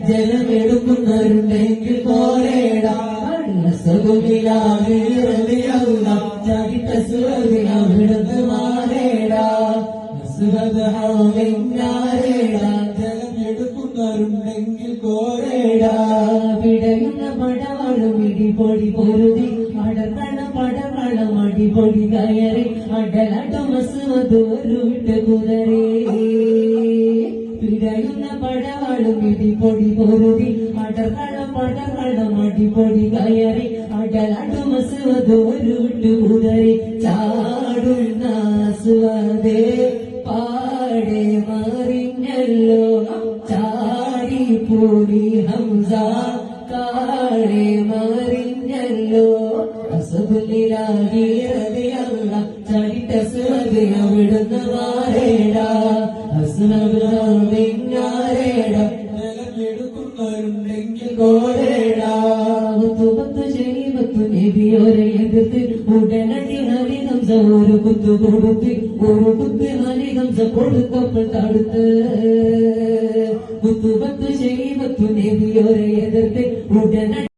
ജലമെടുക്കുന്നവരുണ്ടെങ്കിൽ പോരേടാ ചരിത്ത സുഹൃതി അവിടുന്ന് മാറേടാ സുഹൃതാരേടാ ജലമെടുക്കുന്നവരുണ്ടെങ്കിൽ പോരേടാ വിടയുന്ന പടവളും ഇടിപൊടി പൊരുതി പടവളം അടിപൊളി കയറി അടലടമസുവതോരു വിട്ട് കുതരേ പിടയുന്ന പടവളും ഇടിപൊടി പൊരുതി പടവളം അടിപൊടി കയറി അടലടമസുവതോരു വിട്ട് കുതറി ചാടുന്ന സുവതേ പാടെ മറിഞ്ഞല്ലോ ചാടി പൂടി ഹംസ കാടെ മറിഞ്ഞല്ലോ ചരിത്ത സുഹൃതി അവിടുന്ന് മാറേടാ അസുരേടാ ജലമെടുക്കുന്നവരുണ്ടെങ്കിൽ കോരേടാ പത്തു ശരീരത്തു നബിയോരെ എതിർത്ത് ഉടനടി ഹരിഹംസ ഒരു കുത്തു കൊടുത്ത് ഒരു കുത്ത് ഹരിഹംസ കൊടുത്തപ്പോൾ തടുത്ത് പത്തു ശരീരത്തു നബിയോരെ എതിർത്ത് ഉടനടി